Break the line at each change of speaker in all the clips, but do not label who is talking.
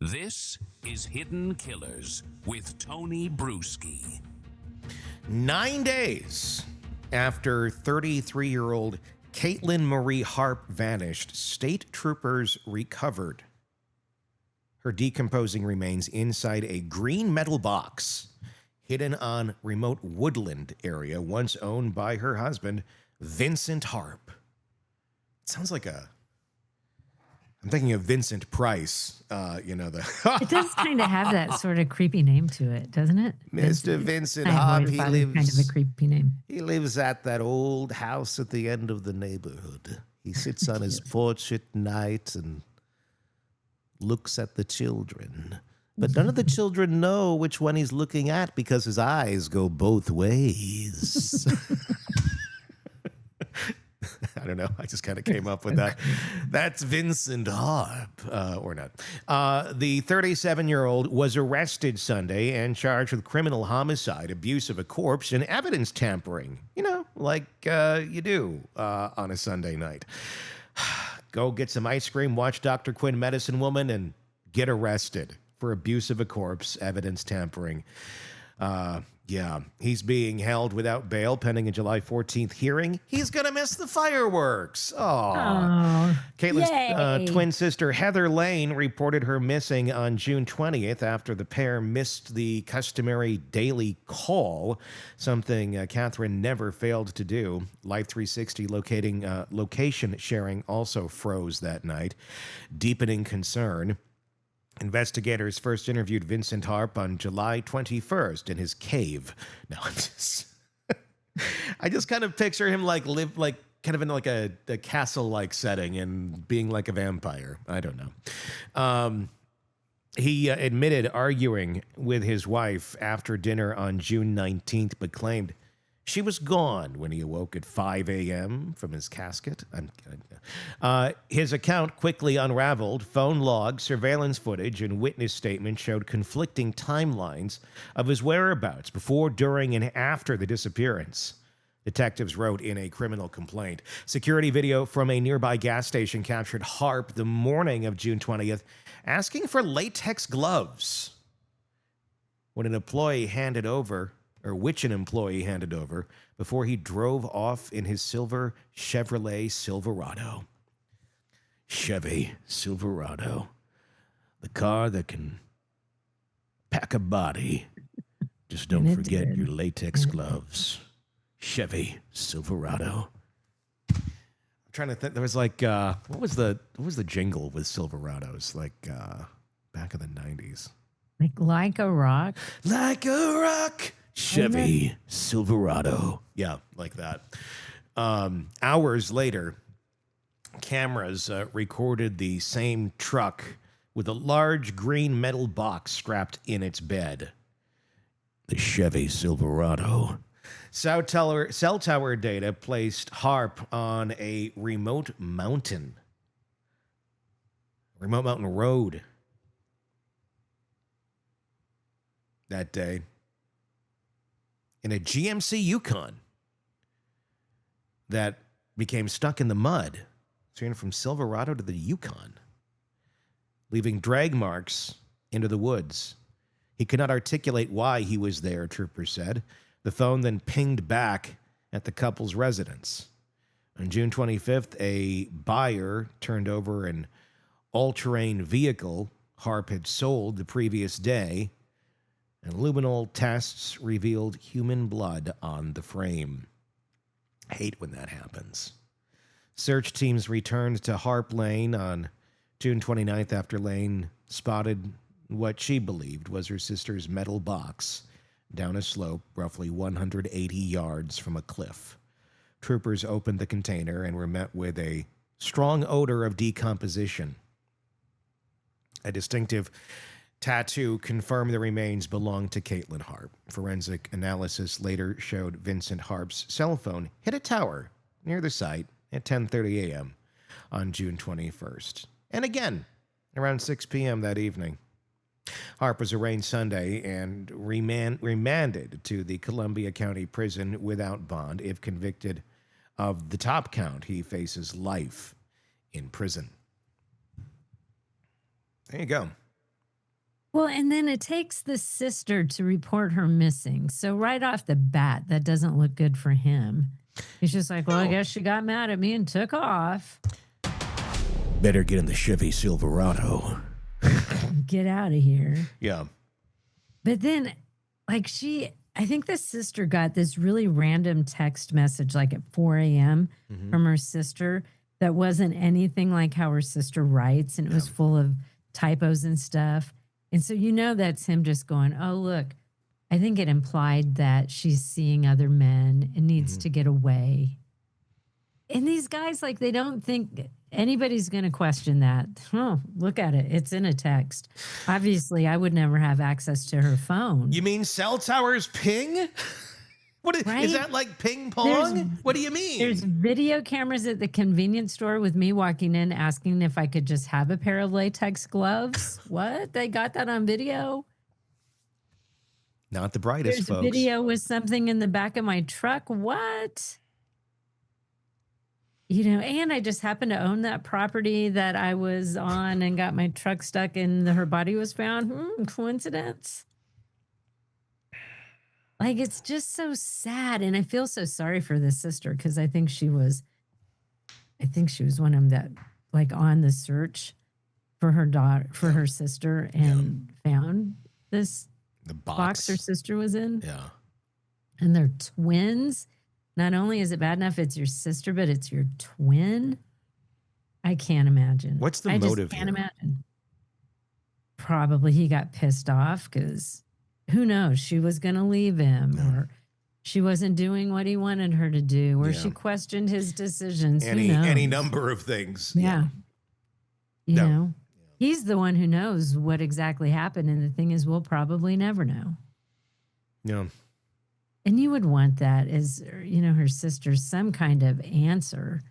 This is Hidden Killers with Tony Bruschi.
9 days after 33-year-old Katlyn Marie Harp vanished, state troopers recovered her decomposing remains inside a green metal box hidden on remote woodland area once owned by her husband, Vincent Harp. It sounds like I'm thinking of Vincent Price,
It does kind of have that sort of creepy name to it, doesn't it?
Mr. Vincent
I
Harp.
always thought it was kind of a creepy name.
He lives at that old house at the end of the neighborhood. He sits on his porch at night and looks at the children. But none of the children know which one he's looking at because his eyes go both ways. I don't know. I just kind of came up with that. That's Vincent Harp, or not. The 37-year-old was arrested Sunday and charged with criminal homicide, abuse of a corpse, and evidence tampering. You know, like you do on a Sunday night. Go get some ice cream, watch Dr. Quinn, Medicine Woman, and get arrested for abuse of a corpse, evidence tampering. Yeah, he's being held without bail pending a July 14th hearing. He's going to miss the fireworks. Oh. Katlyn's twin sister, Heather Lane, reported her missing on June 20th after the pair missed the customary daily call, something Katlyn never failed to do. Life 360 location sharing also froze that night, deepening concern. Investigators first interviewed Vincent Harp on July 21st in his cave. Now, I just kind of picture him live kind of in a castle-like setting and being like a vampire. I don't know. He admitted arguing with his wife after dinner on June 19th, but claimed she was gone when he awoke at 5 a.m. from his casket. His account quickly unraveled. Phone logs, surveillance footage, and witness statements showed conflicting timelines of his whereabouts before, during, and after the disappearance. Detectives wrote in a criminal complaint. Security video from a nearby gas station captured Harp the morning of June 20th asking for latex gloves. When an employee handed over before he drove off in his silver Chevrolet Silverado. Chevy Silverado. The car that can pack a body. Just don't forget your latex gloves. Chevy Silverado. I'm trying to think. There was what was the jingle with Silverados back in the 90s?
Like a rock?
Like a rock. Chevy Silverado. Yeah, like that. Hours later, cameras recorded the same truck with a large green metal box strapped in its bed. The Chevy Silverado. Cell tower data placed Harp on a remote mountain road that day. In a GMC Yukon that became stuck in the mud, turning from Silverado to the Yukon, leaving drag marks into the woods. He could not articulate why he was there, troopers said. The phone then pinged back at the couple's residence. On June 25th, a buyer turned over an all-terrain vehicle Harp had sold the previous day, and luminol tests revealed human blood on the frame. Hate when that happens. Search teams returned to Harp Lane on June 29th after Lane spotted what she believed was her sister's metal box down a slope roughly 180 yards from a cliff. Troopers opened the container and were met with a strong odor of decomposition. A distinctive tattoo confirmed the remains belonged to Katlyn Harp. Forensic analysis later showed Vincent Harp's cell phone hit a tower near the site at 10:30 a.m. on June 21st. And again, around 6 p.m. that evening. Harp was arraigned Sunday and remanded to the Columbia County Prison without bond. If convicted of the top count, he faces life in prison. There you go.
Well, and then it takes the sister to report her missing. So right off the bat, that doesn't look good for him. He's just like, well, I
No.
guess she got mad at me and took off.
Better get in the Chevy Silverado.
Get out of here.
Yeah.
But then, like, I think the sister got this really random text message, like at 4 a.m. from her sister that wasn't anything like how her sister writes. And it was full of typos and stuff. And so, that's him just going, oh, look, I think it implied that she's seeing other men and needs to get away. And these guys, like, they don't think anybody's going to question that. Oh, look at it. It's in a text. Obviously, I would never have access to her phone.
You mean cell towers ping? What is,
Right?
is that like ping pong? What do you mean?
There's video cameras at the convenience store with me walking in asking if I could just have a pair of latex gloves. What? They got that on video?
Not the brightest,
There's
folks.
video with something in the back of my truck. What? And I just happened to own that property that I was on and got my truck stuck and her body was found. Coincidence? Like, it's just so sad. And I feel so sorry for this sister because I think she was one of them that, like, on the search for her daughter, for her sister, and found the box her sister was in.
Yeah.
And they're twins. Not only is it bad enough it's your sister, but it's your twin. I can't imagine.
What's the
I
motive
just can't
here?
imagine. Probably he got pissed off because who knows? She was going to leave him, or she wasn't doing what he wanted her to do, or she questioned his decisions. Who knows?
Any number of things.
Yeah. He's the one who knows what exactly happened. And the thing is, we'll probably never know.
Yeah.
And you would want that as, her sister, some kind of answer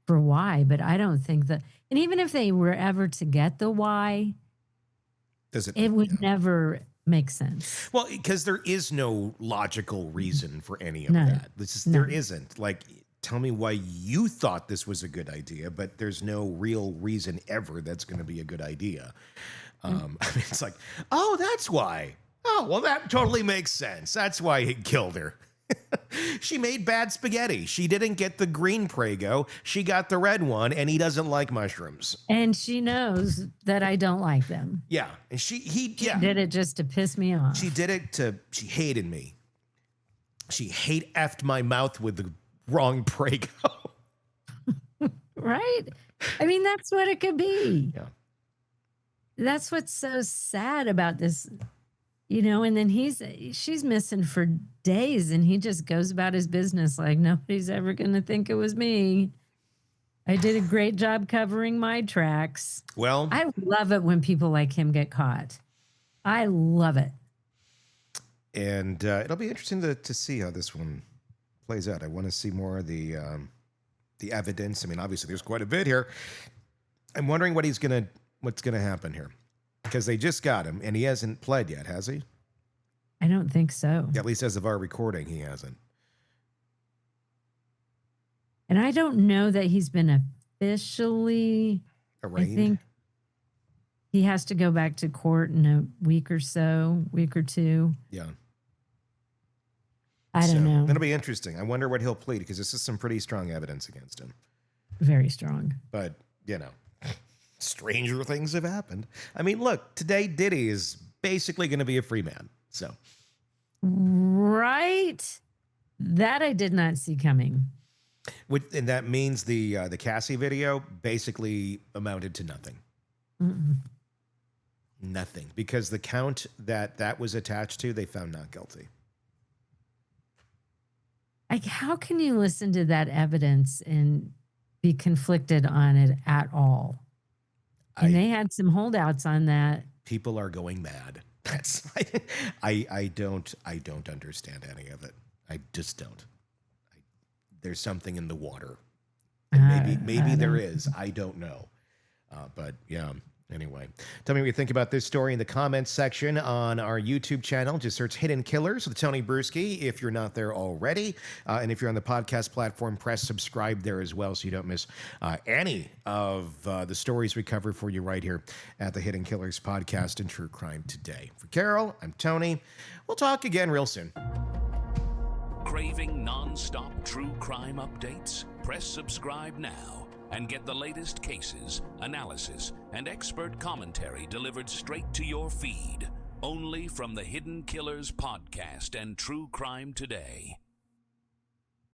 for why. But I don't think that, and even if they were ever to get the why, it would never make sense.
Well, because there is no logical reason for any of that. There isn't. Like, tell me why you thought this was a good idea, but there's no real reason ever that's going to be a good idea. I mean, it's like, oh, that's why. Oh, well, that totally makes sense. That's why he killed her. She made bad spaghetti. She didn't get the green Prego. She got the red one, and he doesn't like mushrooms.
And she knows that I don't like them.
Yeah. And she
did it just to piss me off.
She did it she hated me. She effed my mouth with the wrong Prego.
Right? I mean, that's what it could be.
Yeah.
That's what's so sad about this. And then she's missing for days and he just goes about his business like nobody's ever going to think it was me. I did a great job covering my tracks.
Well,
I love it when people like him get caught. I love it.
And it'll be interesting to see how this one plays out. I want to see more of the evidence. I mean, obviously there's quite a bit here. I'm wondering what's going to happen here. Because they just got him, and he hasn't pled yet, has he?
I don't think so.
At least as of our recording, he hasn't.
And I don't know that he's been officially
arraigned.
I think he has to go back to court in a week or two.
Yeah.
I don't know.
It'll be interesting. I wonder what he'll plead, because this is some pretty strong evidence against him.
Very strong.
But, stranger things have happened. I mean, look, today Diddy is basically going to be a free man. So,
right, that I did not see coming.
And that means the Cassie video basically amounted to nothing. Nothing, because the count that was attached to, they found not guilty.
Like, how can you listen to that evidence and be conflicted on it at all? And they had some holdouts on that.
People are going mad. That's I don't understand any of it. I just don't. There's something in the water. And maybe there is. I don't know. But yeah, Anyway, tell me what you think about this story in the comments section on our YouTube channel. Just search Hidden Killers with Tony Bruschi if you're not there already. And if you're on the podcast platform, press subscribe there as well so you don't miss any of the stories we cover for you right here at the Hidden Killers podcast and True Crime Today. For Carol, I'm Tony. We'll talk again real soon.
Craving non-stop true crime updates? Press subscribe now and get the latest cases, analysis, and expert commentary delivered straight to your feed. Only from the Hidden Killers podcast and True Crime Today.